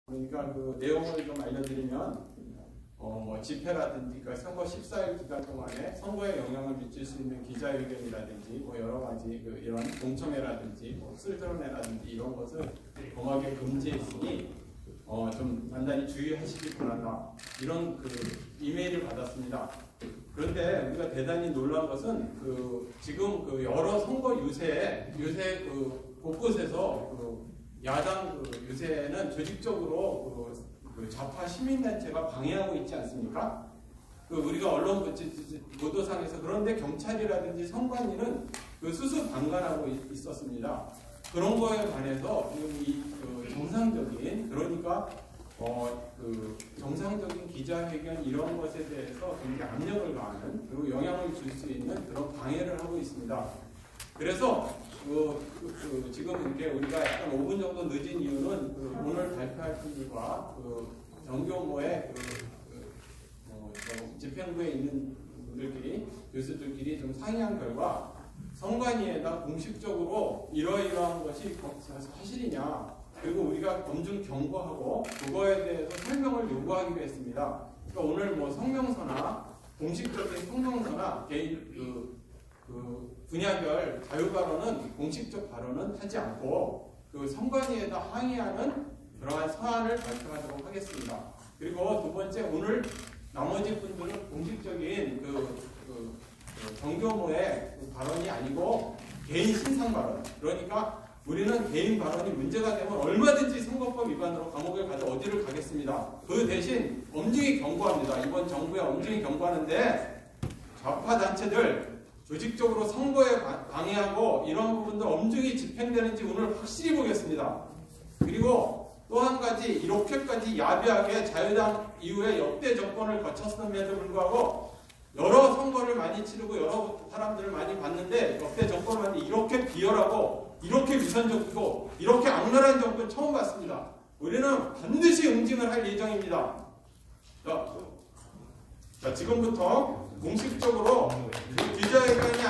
그러니까 그 내용을 좀 알려드리면 뭐 집회라든지 그러니까 선거 14일 기간 동안에 선거에 영향을 미칠 수 있는 기자회견이라든지 뭐 여러 가지 그 이런 공청회라든지 뭐 쓸드러내라든지 이런 것을 범하게 금지했으니 좀 단단히 주의하시기 바란다. 이런 그 이메일을 받았습니다. 그런데 우리가 대단히 놀란 것은 그 지금 그 여러 선거 요새 그 곳곳에서 그 야당 그 요새는 조직적으로 그 좌파 시민단체가 방해하고 있지 않습니까? 그 우리가 언론 보도상에서 그런데 경찰이라든지 선관위는 그 수수방관하고 있었습니다. 그런 거에 관해서 지금 그 정상적인 그러니까 그 정상적인 기자회견 이런 것에 대해서 굉장히 압력을 가하는 그리고 영향을 줄 수 있는 그런 방해를 하고 있습니다. 그래서 지금 이렇게 우리가 약간 5분 정도 늦은 이유는 오늘 발표할 분들과 정교모의 집행부에 있는 분들끼리 교수들끼리 좀 상의한 결과 선관위에다 공식적으로 이러이러한 것이 사실이냐 그리고 우리가 검증 경고하고 그거에 대해서 설명을 요구하기로 했습니다. 그러니까 오늘 뭐 성명서나 공식적인 성명서나 개인 분야별 자유 발언은 공식적 발언은 하지 않고 그 선관위에다 항의하는 그러한 서한을 발표하도록 하겠습니다. 그리고 두 번째 오늘 나머지 분들은 공식적인 정교모의 발언이 아니고 개인 신상 발언. 그러니까 우리는 개인 발언이 문제가 되면 얼마든지 선거법 위반으로 감옥에 가서 어디를 가겠습니다. 그 대신 엄중히 경고합니다. 이번 정부에 엄중히 경고하는데 좌파 단체들 조직적으로 선거에 방해하고 이런 부분들 엄중히 집행되는지 오늘 확실히 보겠습니다. 그리고 또 한 가지 이렇게까지 야비하게 자유당 이후에 역대 정권을 거쳤음에도 불구하고 여러 선거를 많이 치르고 여러 사람들을 많이 봤는데 역대 정권을 봤는데 이렇게 비열하고 이렇게 위선적이고 이렇게 악랄한 정권 처음 봤습니다. 우리는 반드시 응징을 할 예정입니다. 자, 지금부터 공식적으로 기자회견이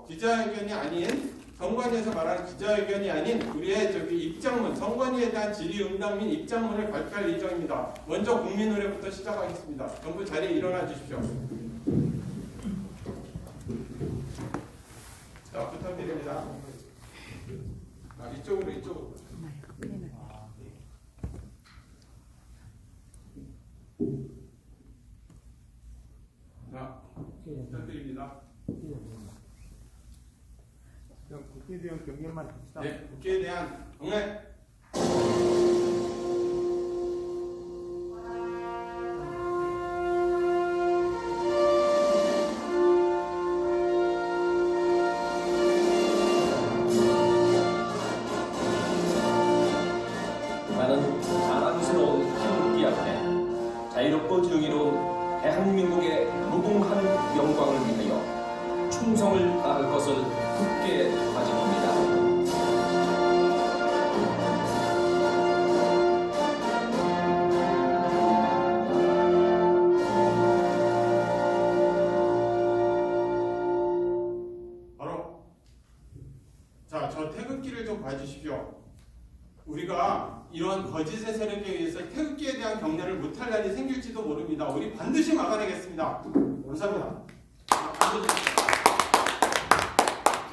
기자회견이 아닌 선관위에서 말하는 기자회견이 아닌 우리의 입장문, 선관위에 대한 질의응답 및 입장문을 발표할 예정입니다. 먼저 국민의례부터 시작하겠습니다. 전부 자리에 일어나 주십시오. 자, 부탁드립니다. 이쪽으로. 자, 부탁드립니다. 국회에 대한 경례만 합시다. 네, 국회에 대한 경례. 나는 자랑스러운 태극기 앞에 자유롭고 정의로운 대한민국의 무궁한 영광을 위하여 충성을 다할 것을 굳게 다짐합니다. 바로 자, 저 태극기를 좀 봐주십시오. 우리가 이런 거짓의 세력에 의해서 태극기에 대한 경례를 못할 날이 생길지도 모릅니다. 우리 반드시 막아내겠습니다. 감사합니다.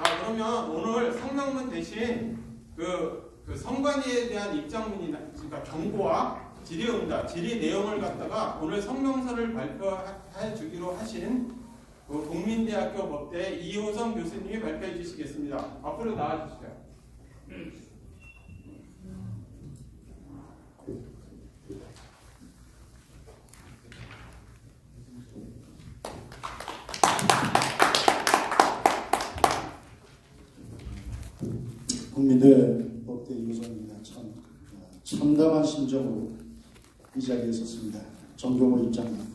자, 그러면 오늘 성명문 대신 그 선관위에 대한 입장문이나 그러니까 경고와 질의응답, 질의 내용을 갖다가 오늘 성명서를 발표해 주기로 하신 그 국민대학교 법대 이호성 교수님이 발표해 주시겠습니다. 앞으로 나와 주시죠. 국민대 법대 이호성입니다. 참담한 심정으로 이 자리에 섰습니다. 정교모 입장입니다.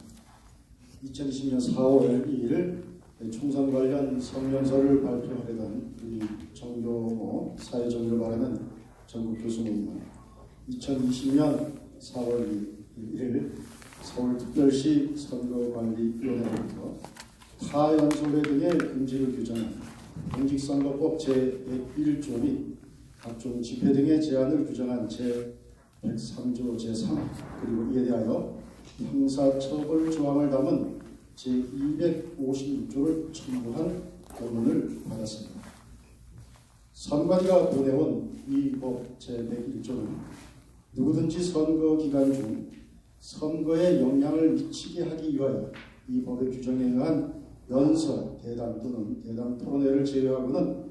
2020년 4월 2일 총선 관련 성명서를 발표하려던 우리 정교모 사회정의를 바라는 전국 교수 모임은 2020년 4월 1일 서울특별시 선거관리위원회로부터 타연소회 등의 금지를 규정한 공직선거법 제101조 및 각종 집회 등의 제한을 규정한 제103조 제3 그리고 이에 대하여 형사처벌 조항을 담은 제256조를 첨부한 고문을 받았습니다. 선관위가 보내온 이 법 제101조는 누구든지 선거 기간 중 선거에 영향을 미치게 하기 위하여 이 법의 규정에 의한 연설, 대담 또는 대담 토론회를 제외하고는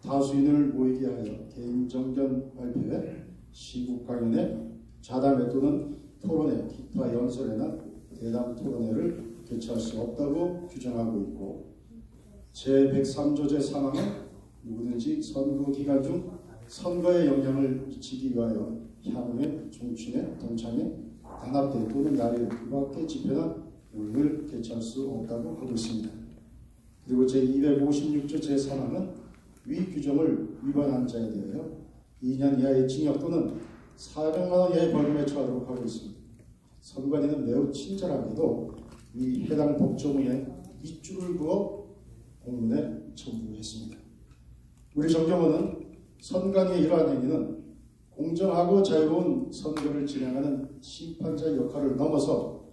다수인을 모이게 하여 개인 정견 발표회, 시국 강연회, 자담회 또는 토론회, 기타 연설회나 대담 토론회를 개최할 수 없다고 규정하고 있고, 제103조 제3항은 누구든지 선거 기간 중 선거에 영향을 미치기 위하여 향후에 종친회, 동창회, 단합대 또는 야외 그 밖의 집회나 모임을 개최할 수 없다고 하고 있습니다. 그리고 제256조 제3항은 위 규정을 위반한 자에 대하여 2년 이하의 징역 또는 400만 원 이하의 벌금에 처하도록 하고 있습니다. 선관위는 매우 친절하게도 이 해당 법조문에 밑줄을 그어 공문에 첨부했습니다. 우리 정경원은 선관위의 이러한 행위는 공정하고 자유로운 선거를 진행하는 심판자의 역할을 넘어서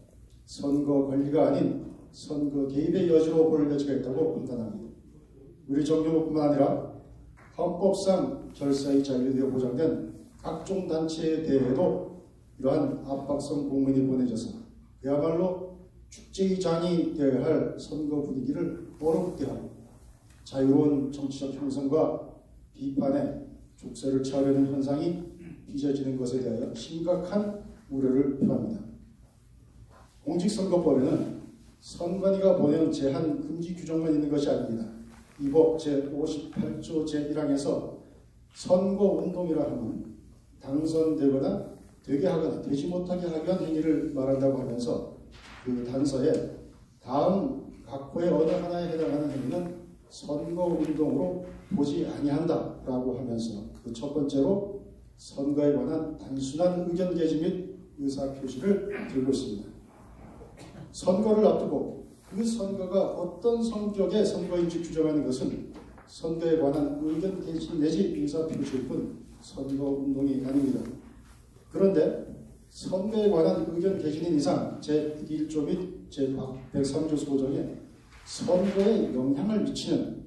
선거 관리가 아닌 선거 개입의 여지로 볼 여지가 있다고 판단합니다. 우리 정경원뿐만 아니라 헌법상 결사의 자유에 보장된 각종 단체에 대해도 이러한 압박성 공문이 보내져서 그야말로 축제의 장이 되어야 할 선거 분위기를 어렵게 하고 자유로운 정치적 형성과 비판에 족쇄를 채우려는 현상이 빚어지는 것에 대하여 심각한 우려를 표합니다. 공직선거법에는 선관위가 보내온 제한 금지 규정만 있는 것이 아닙니다. 이 법 제58조 제1항에서 선거운동이라 하면 당선되거나 되게 하거나 되지 못하게 하기 위한 행위를 말한다고 하면서 그 단서에 다음 각호의 어느 하나에 해당하는 행위는 선거운동으로 보지 아니한다라고 하면서 그 첫 번째로 선거에 관한 단순한 의견 개진 및 의사표시를 들고 있습니다. 선거를 앞두고 그 선거가 어떤 성격의 선거인지 규정하는 것은 선거에 관한 의견 개진 내지 의사표시일 뿐 선거운동이 아닙니다. 그런데 선거에 관한 의견 개진인 이상 제101조 및 제103조 소정에 선거에 영향을 미치는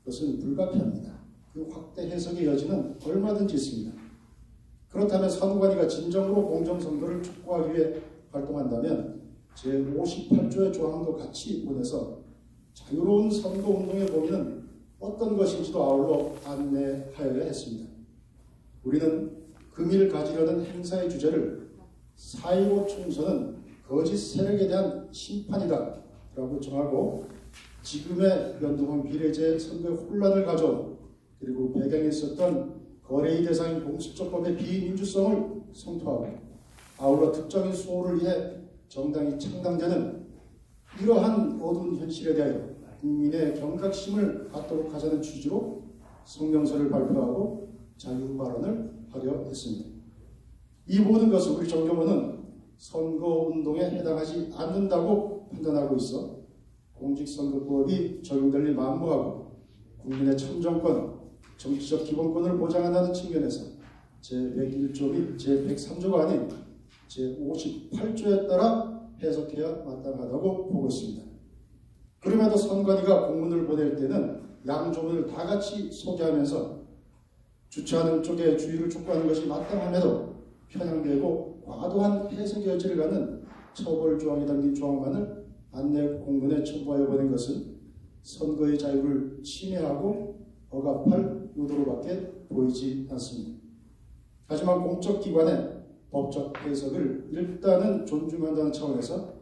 것은 불가피합니다. 그 확대 해석의 여지는 얼마든지 있습니다. 그렇다면 선관위가 진정으로 공정선거를 촉구하기 위해 활동한다면 제58조의 조항도 같이 보내서 자유로운 선거운동의 범위는 어떤 것인지도 아울러 안내하여야 했습니다. 우리는 금일 가지려는 행사의 주제를 4.15 총선은 거짓 세력에 대한 심판이다 라고 정하고 지금의 연동형 비례제 선거의 혼란을 가져온 그리고 배경에 있었던 거래의 대상인 공수처법의 비민주성을 성토하고 아울러 특정인 수호를 위해 정당이 창당되는 이러한 어두운 현실에 대하여 국민의 경각심을 갖도록 하자는 취지로 성명서를 발표하고 자유 발언을 하려 했습니다. 이 모든 것을 우리 정경원은 선거운동에 해당하지 않는다고 판단하고 있어 공직선거법이 적용될 리 만무하고 국민의 참정권, 정치적 기본권을 보장한다는 측면에서 제101조 및 제103조가 아닌 제58조에 따라 해석해야 마땅하다고 보고 있습니다. 그럼에도 선관위가 공문을 보낼 때는 양조문을 다 같이 소개하면서 주최하는 쪽에 주의를 촉구하는 것이 마땅함에도 편향되고 과도한 해석 여지를 갖는 처벌 조항이 담긴 조항만을 안내 공문에 첨부하여 보낸 것은 선거의 자유를 침해하고 억압할 의도로밖에 보이지 않습니다. 하지만 공적기관의 법적 해석을 일단은 존중한다는 차원에서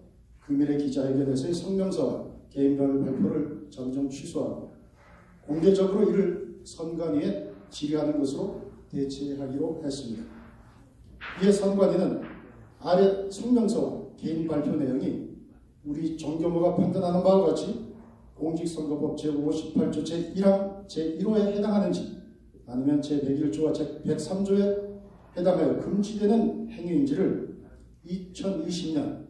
금일의 기자회견에서의 성명서와 개인별 발표를 잠정 취소하고 공개적으로 이를 선관위에 질의하는 것으로 대체하기로 했습니다. 이에 선관위는 아래 성명서와 개인 발표 내용이 우리 정교모가 판단하는 바와 같이 공직선거법 제58조 제1항 제1호에 해당하는지 아니면 제101조와 제103조에 해당하여 금지되는 행위인지를 2020년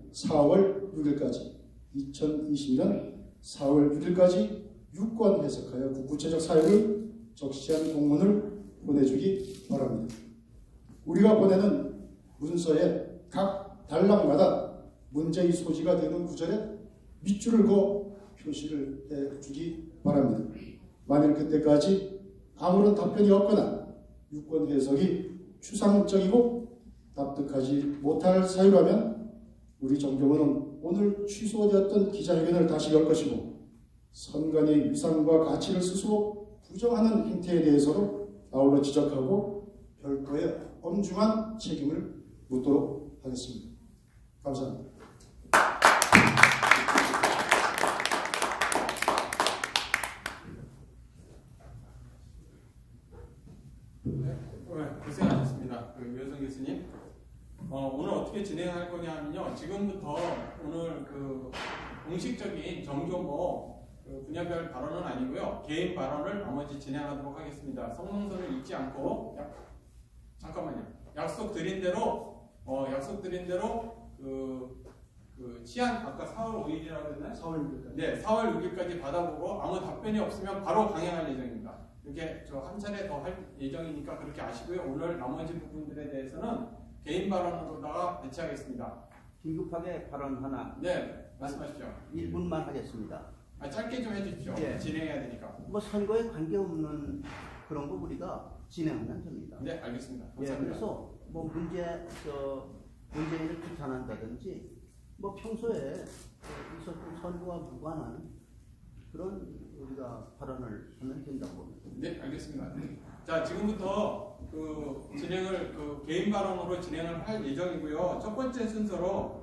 4월 6일까지 유권 해석하여 그 구체적 사유를 적시한 공문을 보내주기 바랍니다. 우리가 보내는 문서에 각 단락마다 문제의 소지가 되는 구절에 밑줄을 그어 표시를 해주기 바랍니다. 만일 그때까지 아무런 답변이 없거나 유권 해석이 추상적이고 납득하지 못할 사유라면 우리 정교원은 오늘 취소되었던 기자회견을 다시 열 것이고 선관위의 위상과 가치를 스스로 부정하는 행태에 대해서도 아울러 지적하고 별도의 엄중한 책임을 묻도록 하겠습니다. 감사합니다. 고생하셨습니다. 유현성 교수님. 오늘 어떻게 진행할 거냐면요. 지금부터 오늘 공식적인 정교모 분야별 발언은 아니고요. 개인 발언을 나머지 진행하도록 하겠습니다. 성명서를 읽지 않고 잠깐만요. 약속 드린 대로 치안 아까 4월 5일이라고 했나요? 4월 6일까지. 네, 4월 6일까지 받아보고 아무 답변이 없으면 바로 강행할 예정입니다. 이렇게 한 차례 더 할 예정이니까 그렇게 아시고요. 오늘 나머지 부분들에 대해서는 개인 발언으로다가 배치하겠습니다. 긴급하게 발언 하나. 네, 말씀하십시오. 1분만 하겠습니다. 짧게 좀 해주십시오. 예. 진행해야 되니까. 뭐 선거에 관계없는 그런 거 우리가 진행하면 됩니다. 네, 알겠습니다. 예, 감사합니다. 그래서 뭐 문재인을 비판한다든지 뭐 평소에 있었던 선거와 무관한 그런 우리가 발언을 하면 된다고 봅니다. 네, 알겠습니다. 자, 지금부터 진행을 개인 발언으로 진행을 할 예정이고요. 첫 번째 순서로